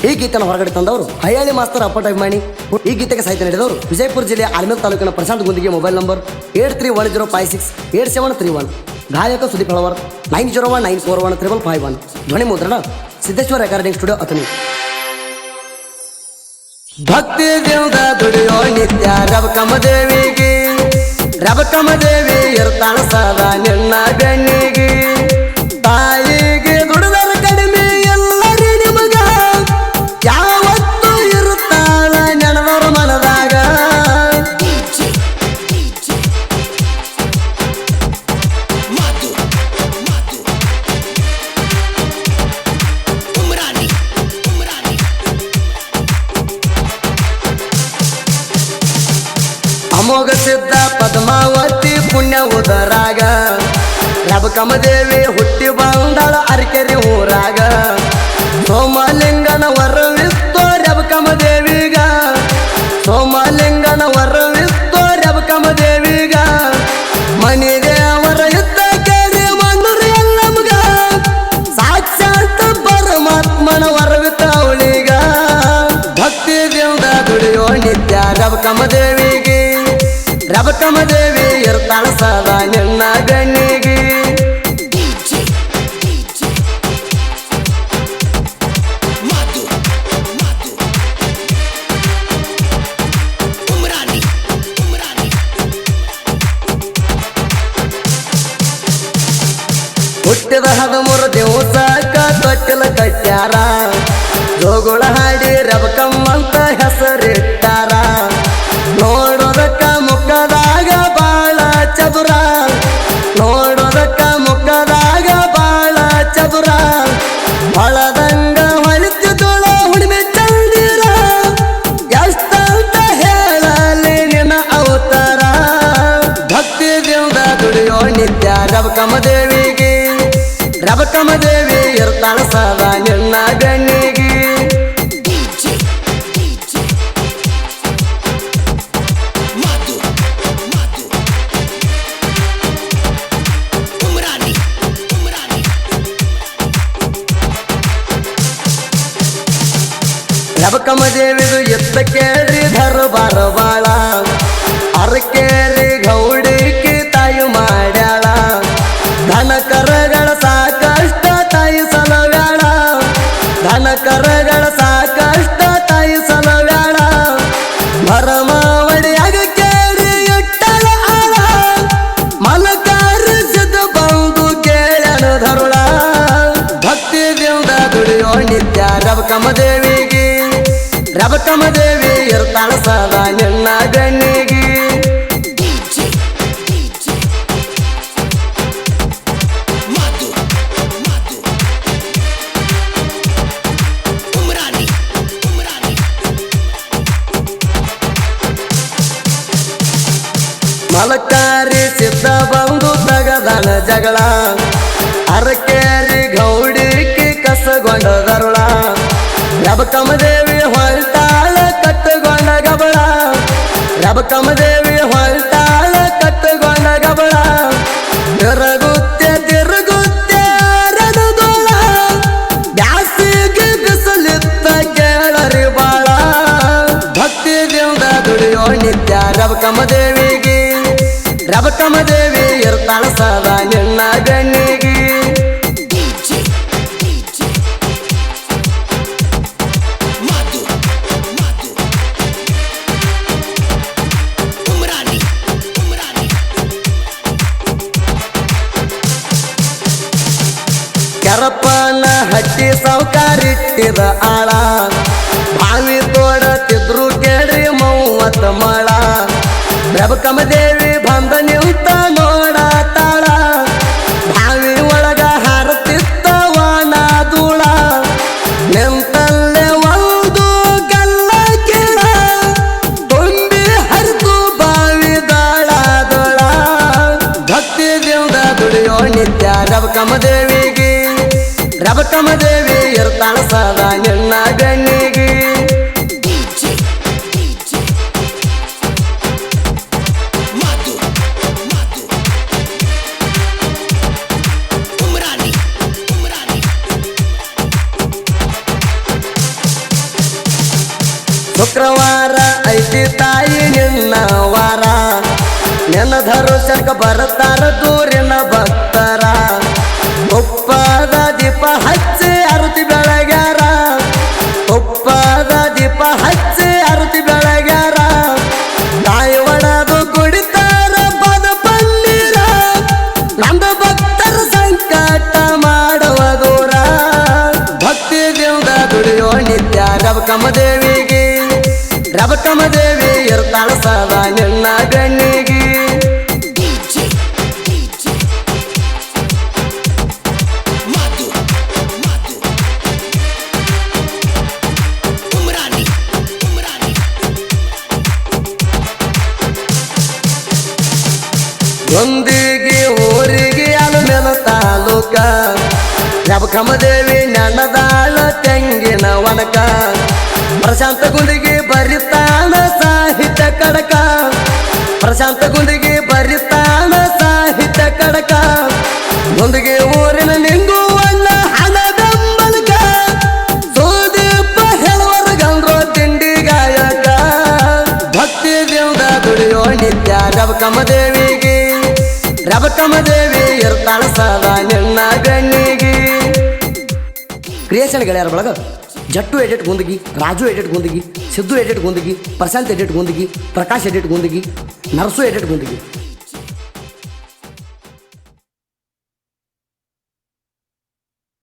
ಈ ಗೀತೆಯನ್ನು ಹೊರಗಡೆ ತಂದವರು ಹಯ್ಯಾಳಿ ಮಾಸ್ತರ್ ಅಪ್ಪಟ ಅಭಿಮಾನಿ. ಈ ಗೀತೆಗೆ ಸಾಹಿತ್ಯ ನೀಡಿದವರು ವಿಜಯಪುರ ಜಿಲ್ಲೆಯ ಆಲ್ಮೇಲ್ ತಾಲೂಕಿನ ಪ್ರಶಾಂತ್ ಗುಂದಿಗೆ. Mobile number 8310568731. ಗಾಯಕ ಸುದೀಪ್ ಹಳವರ್ 9019413551. ಧ್ವನಿ ಮುದ್ರಣ ಸಿದ್ದೇಶ್ವರ ರೆಕಾರ್ಡಿಂಗ್ ಸ್ಟುಡಿಯೋ ಅಥಣಿ. ಭಕ್ತಿ ದೇವದ ದುಡಿಯೋ ನಿತ್ಯ ರಬಕಮದೇವಿಗೆ, ರಬಕಮದೇವಿ ಇರ್ತಾಳ ಸದಾ ನಿನ್ನ ಬೆನ್ನಿಗೆ. ತಾಯಿಗೆ ದುಡಿದರ ಕಡಿಮೆ ಎಲ್ಲರಿ ನಿಮಗ, ಯಾವತ್ತು ಇರುತ್ತಾಳ ನೆನವರ ಮನದಾಗ. ಅಮೋಘ ಸಿದ್ಧ ಪದ್ಮಾವತಿ ಪುಣ್ಯ ಉದರಾಗ, ರಬಕಮದೇವಿ ಹುಟ್ಟಿ ಬಂದಾಳ ಅರಕೆರೆ ಊರಾಗ. ಸೋಮಲಿಂಗನ ವರವಿತ್ತೋ ರಬಕಮದೇವಿಗ, ಸೋಮಲಿಂಗನ ವರವಿತ್ತೋ ರಬಕಮದೇವಿಗ. ಮನಿ ದೇವರ ಯುದ್ಧ ಕೇಳಿ ಮಣ್ಣುರಿ ಎಲ್ಲಮಗ, ಸಾಕ್ಷಾತ್ ಪರಮಾತ್ಮನ ವರವಿತ್ತ ಅವಳಿಗ. ಭಕ್ತಿ ದೇವದ ದುಡಿಯೋ ನಿತ್ಯ ರಬಕಮದೇವಿಗೆ, ರಬಕಮದೇವಿ ಇರ್ತಾಳ ಸದಾ ನಿನ್ನ ಬೆನ್ನಿಗೆ. ಹುಟ್ಟಿದ 13 ದಿವಸಕ್ಕ ತೊಟ್ಟಿಲ ಕಟ್ಟ್ಯಾರ, ಜೋಗುಳ ಹಾಡಿ ರಬಕಮ್ಮಂತ ಹೆಸರಿಟ್ಟಾರ. ನೋಡೋದಕ್ಕ ಮುಖದಾಗ ಬಾಳ ಚದುರ, ನೋಡೋದಕ್ಕ ಮುಖದಾಗ ಬಾಳ ಚದುರ. ಹೊಳದಂಗ ಹೊಳಿತಿದ್ದೋಳ ಹುಣ್ಣಿಮೆ ಚಂದಿರ, ಎಷ್ಟಂತ ಹೇಳಲಿ ನಿನ್ನ ಅವತಾರ. ಭಕ್ತಿ ದೇವದ ದುಡಿಯೋ ನಿತ್ಯ ರಬಕಮದೇವಿಗೆ, ರಬಕಮದೇವಿ ಇರ್ತಾಳ ಸದಾ ನಿನ್ನ ಬೆನ್ನಿಗೆ. ರಬಕಮದೇವಿದು ಎತ್ತ ಕೇಳಿ ದರ್ಬಾರ ಬಾಳ, ಅರಕೇರಿ ಗೌಡಿಕಿ ತಾಯಿ ಮಾಡ್ಯಾಳ. ಧನ ಕರಗಳ ಸಾಕಷ್ಟ ತಾಯಿ ಸಲವ್ಯಾಳ, ಧನ ಕರಗಳ ಸಾಕಷ್ಟ ತಾಯಿ ಸಲವ್ಯಾಳ. ಭರಮಾವಡಿಯಾಗ ಕೇಳಿ ಇಟ್ಟಳ ಆಳ, ಮಲಕಾರಿಸಿದ ಬಂದು ಕೇಳನ ಧರುಳ. ಭಕ್ತಿ ದೇವದ ದುಡಿಯೋ ನಿತ್ಯ ರಬಕಮದೇವಿಗೆ, ರಬಕಮದೇವಿ ಇರ್ತಾಳ ಸದಾ ನಿನ್ನ ಬೆನ್ನಿಗೆ. ಮಲಕಾರಿ ಸಿದ್ಧ ಬಂದು ತಗದನ ಜಗಳ, ಅರಕೇರಿ ಗೌಡಿಕಿ ಕಸಗೊಂಡ ದರುಳ. ರಬಕಮದೇವಿ ಹೊಲ್ತಾಳ ಕಟ್ಟಗೊಂಡ ಗಬಳ, ರಬಕಮದೇವಿ ಹೊಲ್ತಾಳ ಕಟ್ಟಗೊಂಡ ಗಬಳ. ತಿರುಗುತ್ತೆ ತಿರುಗುತ್ತೆ ರಣದೋಳ, ಬ್ಯಾಸಿಗೆ ಬಿಸಲಿತ್ತ ಕೇಳರಿ ಬಾಳ. ಭಕ್ತಿ ದೇವದ ದುಡಿಯೋ ನಿತ್ಯ ರಬಕಮದೇವಿಗೆ, ರಬಕಮದೇವಿ ಇರ್ತಾಳ ಸದಾ ನಿನ್ನ ಬೆನ್ನಿಗೆ. ಕೆರಪ್ಪನ ಹಟ್ಟಿ ಸೌಕಾರಿಟ್ಟಿದ ಆಳ, ಬಾವಿ ತೋಡತಿದ್ರು ಕೇಳ್ರಿ 30 ಮಾಳ. ರಬಕಮದೇವಿ ಬಂದ ನಿಂತ ನೋಡತಾಳ, ಬಾವಿ ಒಳಗ ಹಾರತಿತ್ತ ವಾಣ ಧೂಳ. ನಿಂತಲ್ಲೇ ಒಂದು ಗಲ್ಲ ಕೇಳ, ತುಂಬಿ ಹರಿದು ಬಾವಿ ದಾಳ ದೊಳ. ಭಕ್ತಿ ದೇವದ ದುಡಿಯೋ ನಿತ್ಯ ರಬಕಮದೇವಿಗೆ, ರಬಕಮದೇವಿ ಇರ್ತಾಳ ಸದಾ ನಿನ್ನ ಬೆನ್ನಿಗೆ. ಶುಕ್ರವಾರ ಐತಿ ತಾಯಿ ನಿನ್ನ ವಾರ ನಿನ್ನ ಧರುಷಕ ಬರ್ತಾರ ದೂರಿನ ಭಕ್ತರ ಉಪ್ಪದ ದೀಪ ಹಚ್ಚಿ ಆರತಿ ಬೆಳಗ್ಯಾರ ಉಪ್ಪದ ದೀಪ ಹಚ್ಚಿ ಆರತಿ ಬೆಳಗ್ಯಾರ ತಾಯಿ ಒಡದು ಕುಡಿತಾರ ಪದ ಪನ್ನೀರ ನಂದ ಭಕ್ತರ ಸಂಕಟ ಮಾಡುವ ದೂರ ಭಕ್ತಿದಿಂದ ದುಡಿಯೋ ನಿತ್ಯ ರಬಕಮದೇವಿಗೆ ರಬಕಮದೇವಿ ಇರ್ತಾಳ ಸದಾ ನಿನ್ನ ಗಣ್ಣಿಗೆ ಒಂದಿಗೆ ಊರಿಗೆ ಅಲಮೇಲ ತಾಲೂಕ ರಬಕಮದೇವಿ ನನ್ನದಾಳ ತೆಂಗಿನ ಒಣಕ ಪ್ರಶಾಂತ ಗುಂಡಿಗೆ ಬರಿತಾನ ಸಾಹಿತ್ಯ ಕಡಕ ಪ್ರಶಾಂತ ಗುಂಡಿಗೆ ಬರಿತಾನ ಸಾಹಿತ್ಯ ಕಡಕ ಒಂದಿಗೆ ಊರಿನ ನಿಂಗುವಣ್ಣ ಹಣದಂಬಲಕ ಸುದೀಪ ಹೇಳುವರ ಗಂಡ್ರೋ ತಿಂಡಿ ಗಾಯಕ ಭಕ್ತಿದಿಂದ ದುಡಿಯೋ ನಿತ್ಯ ರಬಕಮದೇವಿಗೆ ರಬಕಮದೇವಿ ಇರ್ತಾಳ ಸದಾ ನಿನ್ನ ಗಣ್ಣಿಗೆ ಕ್ರಿಯೇಷನ್ ಗೆಳೆಯರ ಬಳಗ Jattu edit Gundagi Raju edit Gundagi Siddu edit Gundagi Prashant edit Gundagi Prakash edit Gundagi Narsu edit Gundagi